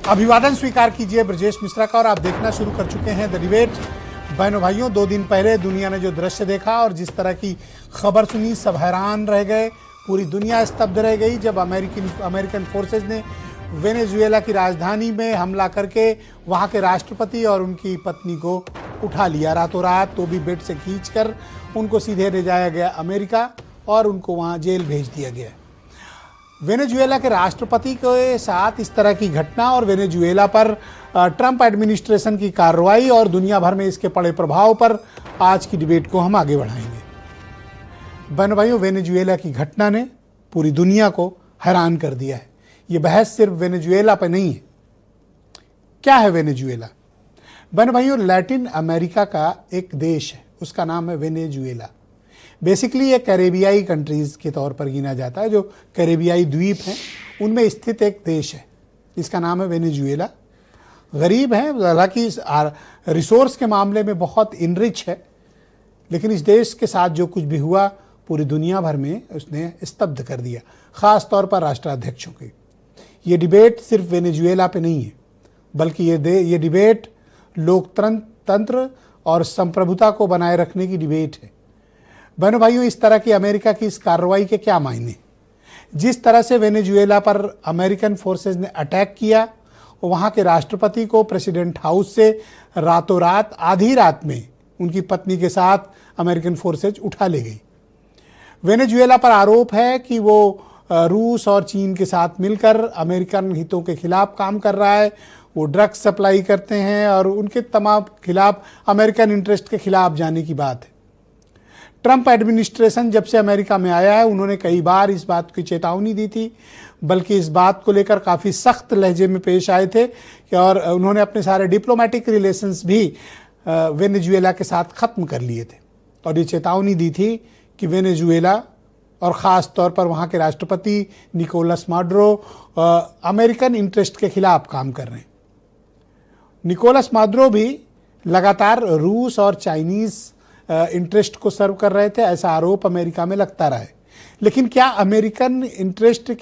अभिवादन स्वीकार कीजिए ब्रजेश मिश्रा का और आप देखना शुरू कर चुके हैं द डिबेट। बहनों भाइयों, 2 दिन पहले दुनिया ने जो दृश्य देखा और जिस तरह की खबर सुनी, सब हैरान रह गए। पूरी दुनिया स्तब्ध रह गई जब अमेरिकन फोर्सेज ने वेनेजुएला की राजधानी में हमला करके वहां के राष्ट्रपति और उनकी पत्नी को उठा लिया रातों रात, तो भी बेड से खींचकर उनको सीधे ले जाया गया अमेरिका और उनको वहां जेल भेज दिया गया। वेनेजुएला के राष्ट्रपति के साथ इस तरह की घटना और वेनेजुएला पर ट्रंप एडमिनिस्ट्रेशन की कार्रवाई और दुनिया भर में इसके पड़े प्रभाव पर आज की डिबेट को हम आगे बढ़ाएंगे। बहनों भाइयों, वेनेजुएला की घटना ने पूरी दुनिया को हैरान कर दिया है। ये बहस सिर्फ वेनेजुएला पर नहीं है। क्या है वेनेजुएला? बहनों भाइयों, लैटिन अमेरिका का एक देश है, उसका नाम है वेनेजुएला। बेसिकली ये कैरेबियाई कंट्रीज़ के तौर पर गिना जाता है। जो कैरेबियाई द्वीप हैं उनमें स्थित एक देश है, इसका नाम है वेनेजुएला। गरीब है, हालांकि रिसोर्स के मामले में बहुत इनरिच है, लेकिन इस देश के साथ जो कुछ भी हुआ पूरी दुनिया भर में उसने स्तब्ध कर दिया, ख़ास तौर पर राष्ट्राध्यक्षों की। ये डिबेट सिर्फ वेनेजुएला पे नहीं है, बल्कि ये डिबेट लोकतंत्र और संप्रभुता को बनाए रखने की डिबेट है। बहनों भाइयों, इस तरह की अमेरिका की इस कार्रवाई के क्या मायने? जिस तरह से वेनेजुएला पर अमेरिकन फोर्सेज ने अटैक किया, वहाँ के राष्ट्रपति को प्रेसिडेंट हाउस से रातों रात, आधी रात में उनकी पत्नी के साथ अमेरिकन फोर्सेज उठा ले गई। वेनेजुएला पर आरोप है कि वो रूस और चीन के साथ मिलकर अमेरिकन हितों के खिलाफ काम कर रहा है। वो ड्रग्स सप्लाई करते हैं और उनके तमाम खिलाफ, अमेरिकन इंटरेस्ट के खिलाफ जाने की बात है। ट्रंप एडमिनिस्ट्रेशन जब से अमेरिका में आया है, उन्होंने कई बार इस बात की चेतावनी दी थी, बल्कि इस बात को लेकर काफ़ी सख्त लहजे में पेश आए थे और उन्होंने अपने सारे डिप्लोमेटिक रिलेशंस भी वेनेजुएला के साथ ख़त्म कर लिए थे और ये चेतावनी दी थी कि वेनेजुएला और ख़ास तौर पर वहाँ के राष्ट्रपति निकोलस माडुरो अमेरिकन इंटरेस्ट के खिलाफ काम कर रहे हैं। निकोलस माडुरो भी लगातार रूस और चाइनीज़ इंटरेस्ट को सर्व कर रहे थे, ऐसा आरोप अमेरिका में लगता रहा है। लेकिन क्या अमेरिकन इंटरेस्ट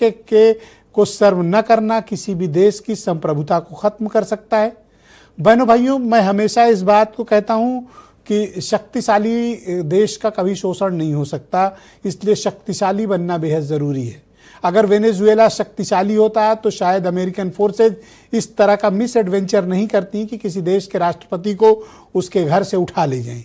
को सर्व न करना किसी भी देश की संप्रभुता को ख़त्म कर सकता है? बहनों भाइयों, मैं हमेशा इस बात को कहता हूँ कि शक्तिशाली देश का कभी शोषण नहीं हो सकता, इसलिए शक्तिशाली बनना बेहद ज़रूरी है। अगर वेनेजुएला शक्तिशाली होता तो शायद अमेरिकन फोर्सेज इस तरह का मिस एडवेंचर नहीं करती कि किसी देश के राष्ट्रपति को उसके घर से उठा ले जाएं।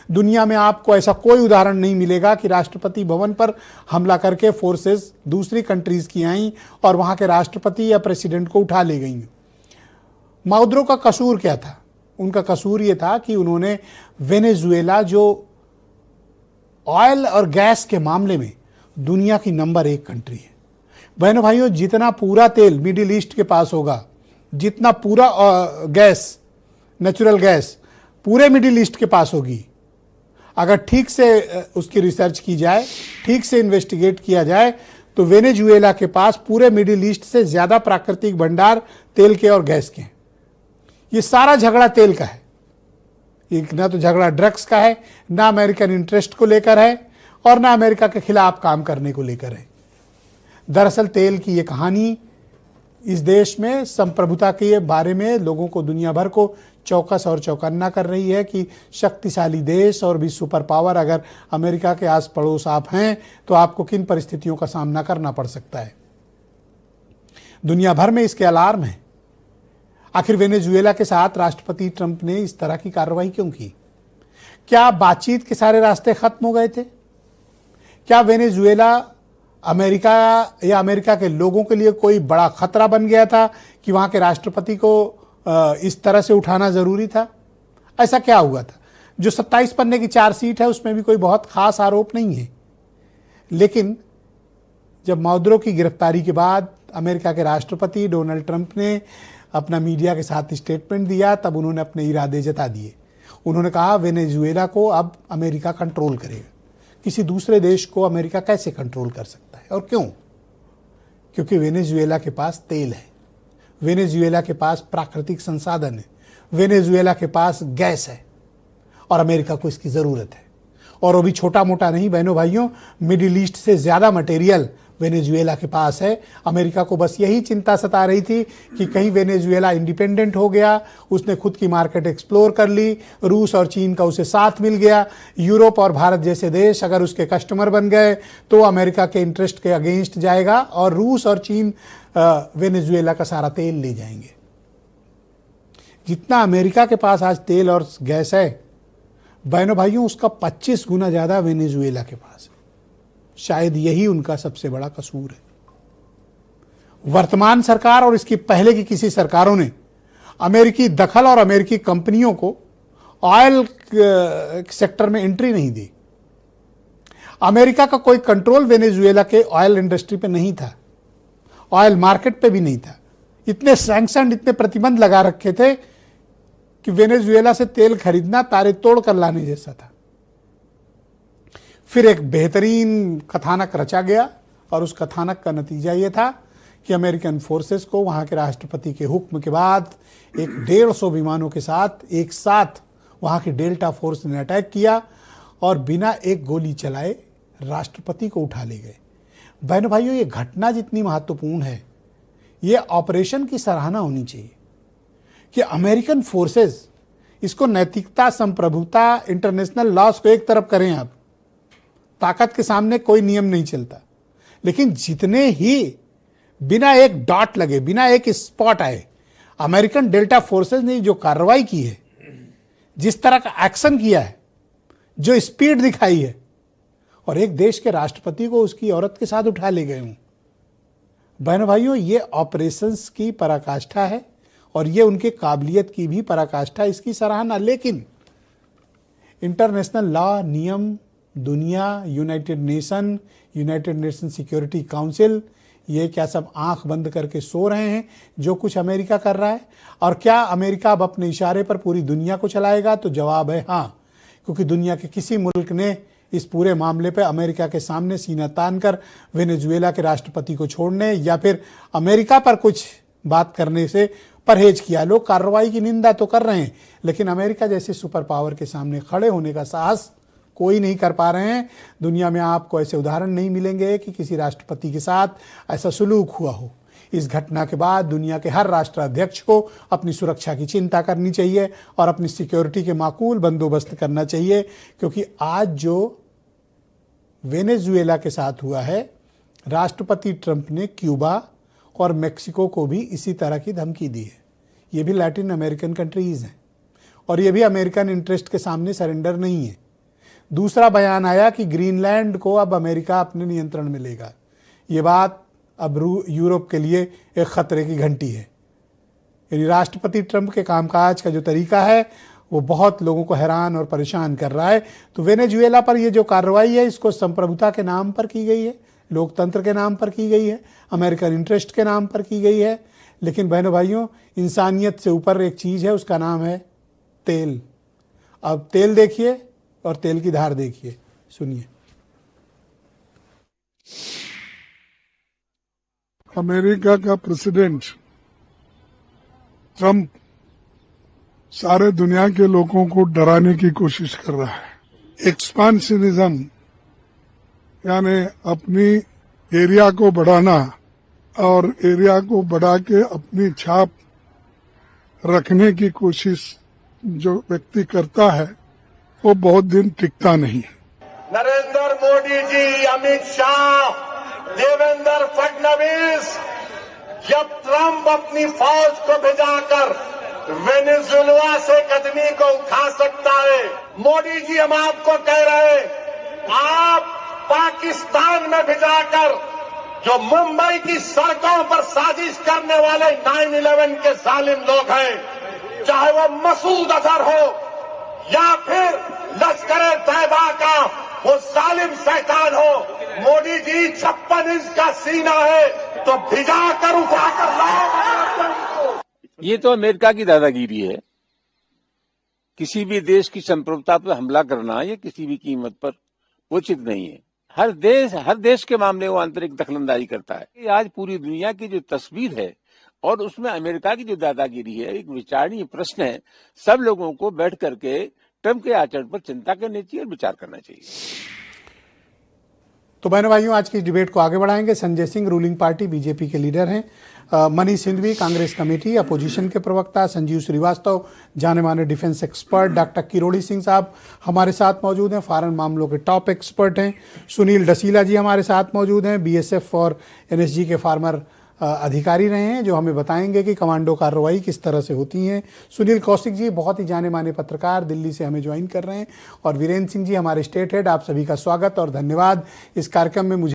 दुनिया में आपको ऐसा कोई उदाहरण नहीं मिलेगा कि राष्ट्रपति भवन पर हमला करके फोर्सेस दूसरी कंट्रीज़ की आईं और वहाँ के राष्ट्रपति या प्रेसिडेंट को उठा ले गई। माडुरो का कसूर क्या था? उनका कसूर ये था कि उन्होंने वेनेजुएला, जो ऑयल और गैस के मामले में दुनिया की नंबर 1 कंट्री है। बहनों भाइयों, जितना पूरा तेल मिडिल ईस्ट के पास होगा, जितना पूरा गैस, नेचुरल गैस पूरे मिडिल ईस्ट के पास होगी, अगर ठीक से उसकी रिसर्च की जाए, ठीक से इन्वेस्टिगेट किया जाए, तो वेनेजुएला के पास पूरे मिडिल ईस्ट से ज़्यादा प्राकृतिक भंडार तेल के और गैस के हैं। ये सारा झगड़ा तेल का है, ना तो झगड़ा ड्रग्स का है, ना अमेरिकन इंटरेस्ट को लेकर है और ना अमेरिका के खिलाफ काम करने को लेकर है। दरअसल तेल की ये कहानी इस देश में संप्रभुता के बारे में लोगों को, दुनिया भर को चौकस और चौकन्ना कर रही है कि शक्तिशाली देश और भी सुपर पावर अगर अमेरिका के आस पड़ोस आप हैं तो आपको किन परिस्थितियों का सामना करना पड़ सकता है। दुनिया भर में इसके अलार्म हैं। आखिर वेनेजुएला के साथ राष्ट्रपति ट्रंप ने इस तरह की कार्रवाई क्यों की? क्या बातचीत के सारे रास्ते खत्म हो गए थे? क्या वेनेजुएला अमेरिका या अमेरिका के लोगों के लिए कोई बड़ा खतरा बन गया था कि वहाँ के राष्ट्रपति को इस तरह से उठाना ज़रूरी था? ऐसा क्या हुआ था? जो 27 पन्ने की चार्जशीट है उसमें भी कोई बहुत ख़ास आरोप नहीं है, लेकिन जब माडुरो की गिरफ्तारी के बाद अमेरिका के राष्ट्रपति डोनाल्ड ट्रंप ने अपना मीडिया के साथ स्टेटमेंट दिया, तब उन्होंने अपने इरादे जता दिए। उन्होंने कहा वेनेजुएला को अब अमेरिका कंट्रोल करेगा। किसी दूसरे देश को अमेरिका कैसे कंट्रोल कर सकता है और क्यों? क्योंकि वेनेजुएला के पास तेल है, वेनेजुएला के पास प्राकृतिक संसाधन है, वेनेजुएला के पास गैस है और अमेरिका को इसकी ज़रूरत है। और वो भी छोटा मोटा नहीं बहनों भाइयों, मिडिल ईस्ट से ज़्यादा मटेरियल वेनेजुएला के पास है। अमेरिका को बस यही चिंता सता रही थी कि कहीं वेनेजुएला इंडिपेंडेंट हो गया, उसने खुद की मार्केट एक्सप्लोर कर ली, रूस और चीन का उसे साथ मिल गया, यूरोप और भारत जैसे देश अगर उसके कस्टमर बन गए तो अमेरिका के इंटरेस्ट के अगेंस्ट जाएगा और रूस और चीन वेनेजुएला का सारा तेल ले जाएंगे। जितना अमेरिका के पास आज तेल और गैस है, बहनों भाइयों, उसका 25 गुना ज्यादा वेनेजुएला के पास है। शायद यही उनका सबसे बड़ा कसूर है। वर्तमान सरकार और इसकी पहले की किसी सरकारों ने अमेरिकी दखल और अमेरिकी कंपनियों को ऑयल सेक्टर में एंट्री नहीं दी। अमेरिका का कोई कंट्रोल वेनेजुएला के ऑयल इंडस्ट्री पे नहीं था, ऑयल मार्केट पे भी नहीं था। इतने सैंक्शन, इतने प्रतिबंध लगा रखे थे कि वेनेजुएला से तेल खरीदना तारे तोड़ कर लाने जैसा था। फिर एक बेहतरीन कथानक रचा गया और उस कथानक का नतीजा यह था कि अमेरिकन फोर्सेस को वहां के राष्ट्रपति के हुक्म के बाद 150 विमानों के साथ एक साथ वहां की डेल्टा फोर्स ने अटैक किया और बिना एक गोली चलाए राष्ट्रपति को उठा ले गए। बहनों भाइयों, ये घटना जितनी महत्वपूर्ण है, ये ऑपरेशन की सराहना होनी चाहिए कि अमेरिकन फोर्सेस इसको नैतिकता, संप्रभुता, इंटरनेशनल लॉज को एक तरफ करें। आप ताकत के सामने कोई नियम नहीं चलता, लेकिन जितने ही बिना एक डॉट लगे, बिना एक स्पॉट आए, अमेरिकन डेल्टा फोर्सेस ने जो कार्रवाई की है, जिस तरह का एक्शन किया है, जो स्पीड दिखाई है, और एक देश के राष्ट्रपति को उसकी औरत के साथ उठा ले गए हूं। बहनों भाइयों, ये ऑपरेशंस की पराकाष्ठा है और ये उनके काबिलियत की भी पराकाष्ठा, इसकी सराहना। लेकिन इंटरनेशनल लॉ, नियम, दुनिया, यूनाइटेड नेशन सिक्योरिटी काउंसिल, ये क्या सब आंख बंद करके सो रहे हैं जो कुछ अमेरिका कर रहा है? और क्या अमेरिका अब अपने इशारे पर पूरी दुनिया को चलाएगा? तो जवाब है हाँ, क्योंकि दुनिया के किसी मुल्क ने इस पूरे मामले पे अमेरिका के सामने सीना तानकर वेनेजुएला के राष्ट्रपति को छोड़ने या फिर अमेरिका पर कुछ बात करने से परहेज किया। लोग कार्रवाई की निंदा तो कर रहे हैं, लेकिन अमेरिका जैसे सुपर पावर के सामने खड़े होने का साहस कोई नहीं कर पा रहे हैं। दुनिया में आपको ऐसे उदाहरण नहीं मिलेंगे कि किसी राष्ट्रपति के साथ ऐसा सुलूक हुआ हो। इस घटना के बाद दुनिया के हर राष्ट्राध्यक्ष को अपनी सुरक्षा की चिंता करनी चाहिए और अपनी सिक्योरिटी के माकूल बंदोबस्त करना चाहिए, क्योंकि आज जो वेनेजुएला के साथ हुआ है, राष्ट्रपति ट्रंप ने क्यूबा और मेक्सिको को भी इसी तरह की धमकी दी है। ये भी लैटिन अमेरिकन कंट्रीज हैं और ये भी अमेरिकन इंटरेस्ट के सामने सरेंडर नहीं है। दूसरा बयान आया कि ग्रीनलैंड को अब अमेरिका अपने नियंत्रण में लेगा। ये बात अब यूरोप के लिए एक खतरे की घंटी है। यानी राष्ट्रपति ट्रंप के कामकाज का जो तरीका है वो बहुत लोगों को हैरान और परेशान कर रहा है। तो वेनेजुएला पर ये जो कार्रवाई है, इसको संप्रभुता के नाम पर की गई है, लोकतंत्र के नाम पर की गई है, अमेरिकन इंटरेस्ट के नाम पर की गई है। लेकिन बहनों भाइयों, इंसानियत से ऊपर एक चीज़ है, उसका नाम है तेल। अब तेल देखिए और तेल की धार देखिए, सुनिए। अमेरिका का प्रेसिडेंट ट्रंप सारे दुनिया के लोगों को डराने की कोशिश कर रहा है। एक्सपांशनिज्म यानी अपनी एरिया को बढ़ाना और एरिया को बढ़ा के अपनी छाप रखने की कोशिश जो व्यक्ति करता है वो बहुत दिन टिकता नहीं। नरेंद्र मोदी जी, अमित शाह, देवेंद्र फडणवीस, जब ट्रंप अपनी फौज को भिजाकर वेनेजुएला से कदमी को उठा सकता है, मोदी जी हम आपको कह रहे हैं, आप पाकिस्तान में भिजाकर जो मुंबई की सड़कों पर साजिश करने वाले 9/11 के जालिम लोग हैं, चाहे वो मसूद अजहर हो या फिर लश्कर तैयबा का वो जालिम शैतान हो, मोदी जी 56 इंच का सीना है तो भिजाकर उठाकर लाओ। ये तो अमेरिका की दादागिरी है। किसी भी देश की संप्रभुता पर हमला करना ये किसी भी कीमत पर उचित नहीं है। हर देश के मामले वो आंतरिक दखलंदाजी करता है। आज पूरी दुनिया की जो तस्वीर है और उसमें अमेरिका की जो दादागिरी है, एक विचारणीय प्रश्न है। सब लोगों को बैठ करके ट्रंप के आचरण पर चिंता करनी चाहिए और विचार करना चाहिए। तो बहनों भाइयों, आज की डिबेट को आगे बढ़ाएंगे। Sanjay Singh ruling party BJP के लीडर हैं, मनीष सिंघवी कांग्रेस कमेटी अपोजिशन के प्रवक्ता, संजीव श्रीवास्तव जाने माने defence expert, doctor Kirodi Singh साहब हमारे साथ मौजूद हैं, फॉरेन मामलों के टॉप एक्सपर्ट हैं, सुनील डसीला जी हमारे साथ मौजूद हैं, बीएसएफ और एनएसजी के फार्मर अधिकारी रहे हैं, जो हमें बताएंगे कि कमांडो कार्रवाई किस तरह से होती हैं। सुनील कौशिक जी बहुत ही जाने माने पत्रकार दिल्ली से हमें ज्वाइन कर रहे हैं, और वीरेंद्र सिंह जी हमारे स्टेट हेड। आप सभी का स्वागत और धन्यवाद इस कार्यक्रम में मुझे